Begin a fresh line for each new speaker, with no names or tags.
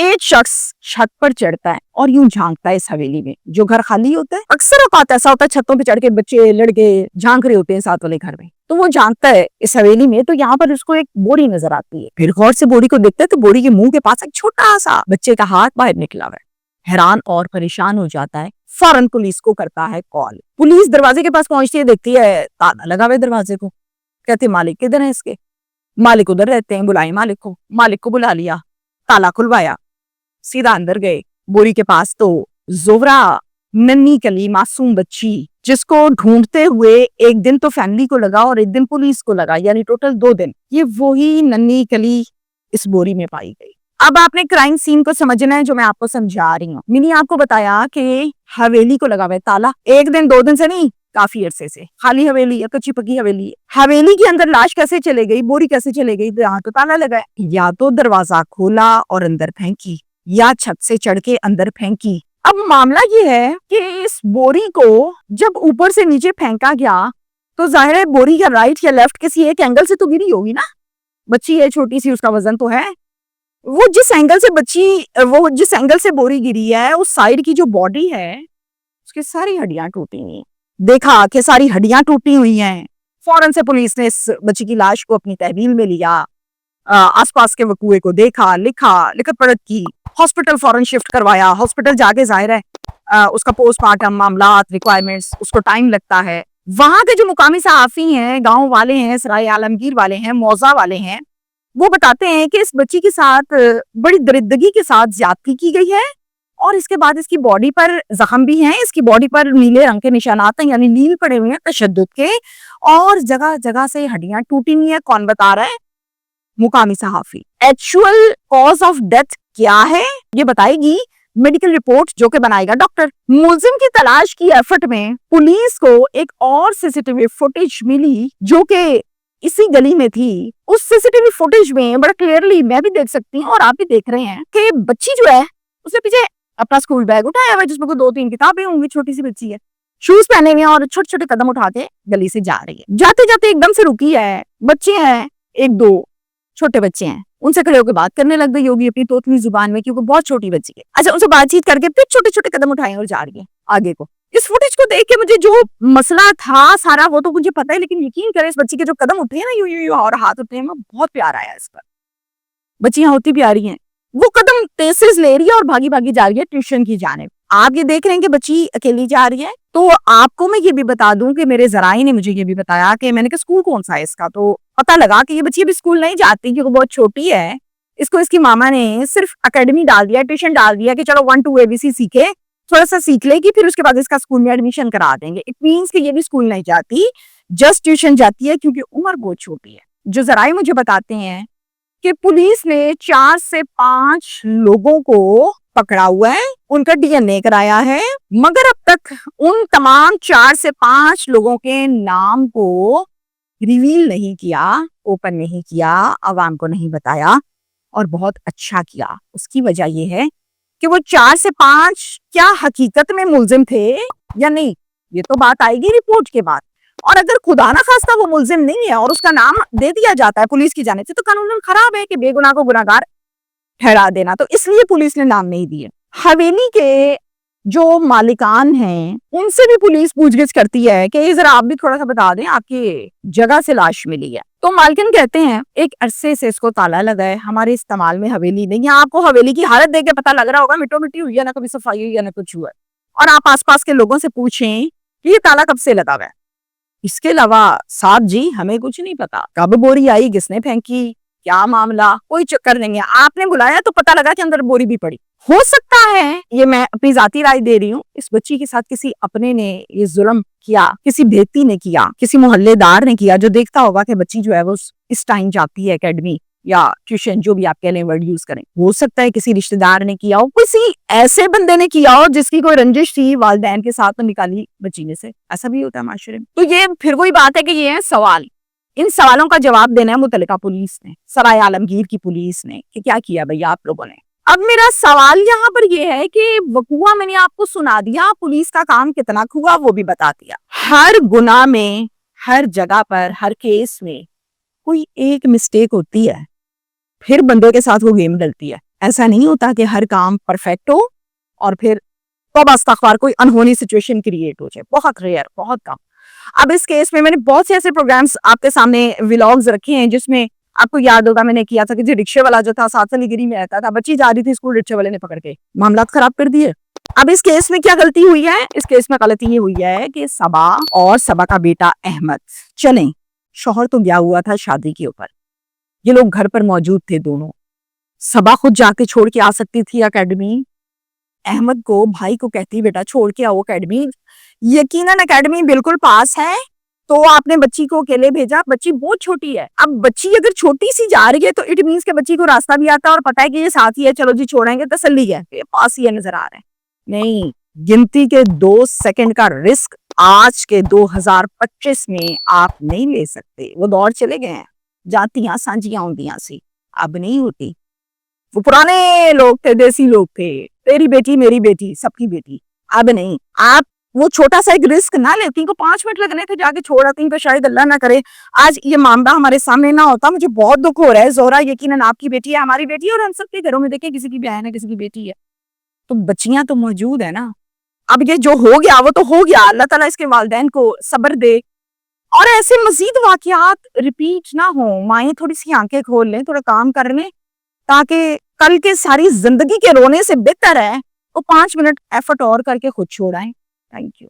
ایک شخص چھت پر چڑھتا ہے اور یوں جھانکتا ہے اس حویلی میں. جو گھر خالی ہوتا ہے اکثر اوقات ایسا ہوتا ہے چھتوں پہ چڑھ کے بچے لڑکے جھانک رہے ہوتے ہیں ساتھ والے گھر میں, تو وہ جھانکتا ہے اس حویلی میں. تو یہاں پر اس کو ایک بوری نظر آتی ہے. پھر غور سے بوری کو دیکھتا ہے تو بوری کے منہ کے پاس ایک چھوٹا سا بچے کا ہاتھ باہر نکلا ہوا ہے. حیران اور پریشان ہو جاتا ہے, فوراً پولیس کو کرتا ہے کال. پولیس دروازے کے پاس پہنچتی ہے, دیکھتی ہے تالا لگا ہوا ہے دروازے کو. کہتے مالک کدھر ہیں اس کے؟ مالک ادھر رہتے ہیں, بلائیں مالک کو. مالک کو بلا لیا, تالا کھلوایا, سیدھا اندر گئے. بوری کے پاس تو زہرا, ننھی کلی معصوم بچی, جس کو ڈھونڈتے ہوئے ایک دن تو فیملی کو لگا اور ایک دن پولیس کو لگا, یعنی ٹوٹل 2 دن, یہ وہی ننھی کلی اس بوری میں پائی گئی. اب آپ نے کرائم سین کو سمجھنا ہے جو میں آپ کو سمجھا رہی ہوں. میں نے آپ کو بتایا کہ حویلی کو لگا ہوا ہے تالا, 1 دن 2 دن سے نہیں, کافی عرصے سے. خالی حویلی ہے, کچی پکی حویلی ہے. حویلی کے اندر لاش کیسے چلے گئی, بوری کیسے چلے گئی؟ یہاں تو تالا لگا ہے. یا تو دروازہ کھولا اور اندر پھینکی, یا چھت سے چڑھ کے اندر پھینکی. اب معاملہ یہ ہے کہ اس بوری کو جب اوپر سے نیچے پھینکا گیا تو ظاہر ہے بوری کا رائٹ یا لیفٹ کسی ایک اینگل سے تو گری ہوگی نا. بچی ہے چھوٹی سی, اس کا وزن تو ہے. وہ جس اینگل سے بوری گری ہے, اس سائیڈ کی جو باڈی ہے اس کی ساری ہڈیاں ٹوٹی ہوئی ہیں. دیکھا کہ ساری ہڈیاں ٹوٹی ہوئی ہیں, فوراً سے پولیس نے اس بچی کی لاش کو اپنی تحویل میں لیا. آس پاس کے وقوعے کو دیکھا, لکھت پڑھت کی, ہاسپٹل فوراً شفٹ کروایا. ہاسپٹل جا کے ظاہر ہے اس کا پوسٹ مارٹم, معاملات, ریکوائرمنٹس, اس کو ٹائم لگتا ہے. وہاں کے جو مقامی صحافی ہیں, گاؤں والے ہیں, سرائے عالمگیر والے ہیں, موضع والے ہیں, وہ بتاتے ہیں کہ اس بچی کے ساتھ بڑی درندگی کے ساتھ زیادتی کی گئی ہے, اور اس کے بعد اس کی باڈی پر زخم بھی ہیں. اس کی باڈی پر نیلے رنگ کے نشانات ہیں, یعنی نیل پڑے ہوئے ہیں تشدد کے, اور جگہ جگہ سے ہڈیاں ٹوٹی ہوئی ہیں. کون بتا رہا ہے؟ مقامی صحافی. ایکچوئل کاز آف ڈیتھ کیا ہے یہ بتائے گی میڈیکل رپورٹ جو کہ بنائے گا ڈاکٹر. ملزم کی تلاش کی ایفرٹ میں پولیس کو ایک اور سی سی ٹی وی فوٹیج ملی جو کہ اسی گلی میں تھی. اس سی سی ٹی وی فوٹیج میں بڑا کلیئرلی میں بھی دیکھ سکتی ہوں اور آپ بھی دیکھ رہے ہیں کہ بچی جو ہے اس نے پیچھے اپنا اسکول بیگ اٹھایا ہوا ہے جس میں کوئی 2-3 کتابیں ہوں گی. چھوٹی سی بچی ہے, شوز پہنے ہوئے ہیں اور چھوٹے چھوٹے قدم اٹھا کے گلی سے جا رہی ہے. جاتے جاتے ایک دم سے رکی ہے. بچے ہیں, 1-2 چھوٹے بچے ہیں, ان سے کھڑے ہو کے بات کرنے لگ گئی ہوگی اپنی توتلی زبان میں, کیونکہ بہت چھوٹی بچی ہے. اچھا, ان سے بات چیت کر کے پھر چھوٹے چھوٹے قدم اٹھائے اور جا رہی ہے آگے کو. اس فوٹیج کو دیکھ کے مجھے جو مسئلہ تھا سارا وہ تو مجھے پتا ہے, لیکن یقین کریں اس بچی کے جو قدم اٹھے ہیں نا, یوں اور ہاتھ اٹھے ہیں, میں بہت پیار آیا اس پر. بچیاں ہوتی پیاری ہیں. وہ قدم تیز لے رہی ہے اور بھاگی بھاگی جا رہی ہے ٹیوشن کی جانب. آپ یہ دیکھ رہے ہیں کہ بچی اکیلی جا رہی ہے. تو آپ کو میں یہ بھی بتا دوں کہ میرے ذرائع نے مجھے یہ بھی بتایا کہ میں نے کہا اسکول کون سا ہے اس کا, تو پتا لگا کہ یہ بچی ابھی اسکول نہیں جاتی کیونکہ بہت چھوٹی ہے. اس کو اس کی ماما نے صرف اکیڈمی ڈال دیا, ٹیوشن ڈال دیا کہ چلو 1 2 ABC سیکھے, تھوڑا سا سیکھ لے گی, پھر اس کے بعد اس کا اسکول میں ایڈمیشن کرا دیں گے. اٹ مینس کہ یہ بھی اسکول نہیں جاتی, جسٹ ٹیوشن جاتی ہے کیونکہ عمر بہت چھوٹی ہے. جو ذرائع مجھے بتاتے ہیں کہ پولیس نے 4 سے 5 لوگوں کو پکڑا ہوا ہے, ان کا DNA کرایا ہے, مگر اب تک ان تمام 4 سے 5 لوگوں کے نام کو ریویل نہیں کیا, اوپن نہیں کیا, عوام کو نہیں بتایا, اور بہت اچھا کیا. اس کی وجہ یہ ہے کہ وہ 4 سے 5 کیا حقیقت میں ملزم تھے یا نہیں, یہ تو بات آئے گی رپورٹ کے بعد. اور اگر خدا نہ خواستہ وہ ملزم نہیں ہے اور اس کا نام دے دیا جاتا ہے پولیس کی جانب سے, تو قانون خراب ہے کہ بے گناہ کو گناہگار ٹھہرا دینا. تو اس لیے پولیس نے نام نہیں دیے. حویلی کے جو مالکان ہیں ان سے بھی پولیس پوچھ گچھ کرتی ہے کہ ذرا آپ بھی تھوڑا سا بتا دیں آپ کی جگہ سے لاش ملی ہے. تو مالکن کہتے ہیں ایک عرصے سے اس کو تالا لگا ہے, ہمارے استعمال میں حویلی نہیں ہے. آپ کو حویلی کی حالت دیکھ کے پتا لگ رہا ہوگا مٹو مٹی ہوئی ہے, نہ کبھی صفائی ہوئی ہے نہ کچھ ہوا ہے. اور آپ آس پاس کے لوگوں سے پوچھیں کہ یہ تالا کب سے لگا ہوا ہے. اس کے علاوہ صاحب جی ہمیں کچھ نہیں پتا, کب بوری آئی, کس نے پھینکی, کیا معاملہ, کوئی چکر نہیں ہے. آپ نے بلایا تو پتا لگا کہ اندر بوری بھی پڑی. ہو سکتا ہے, یہ میں اپنی ذاتی رائے دے رہی ہوں, اس بچی کے ساتھ کسی اپنے نے یہ ظلم کیا, کسی بھیتی نے کیا, کسی محلے دار نے کیا, جو دیکھتا ہوگا کہ بچی جو ہے وہ اس ٹائم جاتی ہے اکیڈمی یا ٹیوشن, جو بھی آپ کہہ لیں ورڈ یوز کریں. ہو سکتا ہے کسی رشتہ دار نے کیا ہو, کسی ایسے بندے نے کیا ہو جس کی کوئی رنجش تھی والدین کے ساتھ, تو نکالی بچی نے سے. ایسا بھی ہوتا ہے معاشرے میں. تو یہ پھر وہی بات ہے کہ یہ ہے سوال, ان سوالوں کا جواب دینا ہے متعلقہ پولیس نے, سرائے عالمگیر کی پولیس نے, کہ کیا کیا بھئی آپ لوگوں نے. اب میرا سوال یہاں پر یہ ہے کہ وقوع میں نے آپ کو سنا دیا, پولیس کا کام کتنا ہوا وہ بھی بتا دیا. ہر گناہ میں, ہر جگہ پر, ہر کیس میں کوئی ایک مسٹیک ہوتی ہے, پھر بندے کے ساتھ وہ گیم ڈلتی ہے. ایسا نہیں ہوتا کہ ہر کام پرفیکٹ ہو اور پھر توبہ استغفار کوئی انہونی سچویشن کریٹ ہو جائے. بہت ریئر, بہت کم. اب اس کیس میں نے بہت سے ایسے پروگرامس آپ کے سامنے ولاگز رکھے ہیں جس میں آپ کو یاد ہوگا میں نے کیا تھا کہ جو رکشے والا جو تھا 7 علی گری میں رہتا تھا, بچی جا رہی تھی اسکول, رکشے والے نے پکڑ کے معاملات خراب کر دیے. اب اس کیس میں کیا غلطی ہوئی ہے؟ اس کیس میں غلطی یہ ہوئی ہے کہ صبا اور صبا کا بیٹا احمد, چلیں شوہر تو گیا ہوا تھا شادی کے اوپر, یہ لوگ گھر پر موجود تھے دونوں. صبا خود جا کے چھوڑ کے آ سکتی تھی اکیڈمی, احمد کو بھائی کو کہتی بیٹا چھوڑ کے آؤ اکیڈمی. یقیناً اکیڈمی بالکل پاس ہے, تو آپ نے بچی کو اکیلے بھیجا, بچی بہت چھوٹی ہے. اب بچی اگر چھوٹی سی جا رہی ہے تو اٹ مینس کہ بچی کو راستہ بھی آتا ہے اور پتا ہے کہ یہ ساتھ ہی ہے, چلو جی چھوڑیں گے, تسلی ہے, یہ پاس ہی ہے, نظر آ رہا ہے. نہیں, گنتی کے 2 سیکنڈ کا رسک آج کے 2025 میں آپ نہیں لے سکتے. وہ دور چلے گئے ہیں, جاتیاں سانجیاں ہوندیاں سی, اب نہیں ہوتی. وہ پرانے لوگ تھے, دیسی لوگ تھے, تیری بیٹی میری بیٹی سب کی بیٹی. اب نہیں, آپ وہ چھوٹا سا ایک رسک نہ لیتی کو 5 منٹ لگنے تھے جا کے چھوڑ آتی تو شاید اللہ نہ کرے آج یہ معاملہ ہمارے سامنے نہ ہوتا. مجھے بہت دکھ ہو رہا ہے. زہرا یقیناً آپ کی بیٹی ہے, ہماری بیٹی ہے, اور ہم سب کے گھروں میں دیکھیں کسی کی بہن ہے, کسی کی بیٹی ہے, تو بچیاں تو موجود ہے نا. اب یہ جو ہو گیا وہ تو ہو گیا, اللہ تعالیٰ اس کے والدین کو صبر دے اور ایسے مزید واقعات ریپیٹ نہ ہوں. مائیں تھوڑی سی آنکھیں کھول لیں, تھوڑا کام کر لیں, تاکہ کل کے ساری زندگی کے رونے سے بہتر ہے وہ 5 منٹ ایفرٹ اور کر کے خود چھوڑائیں. Thank you.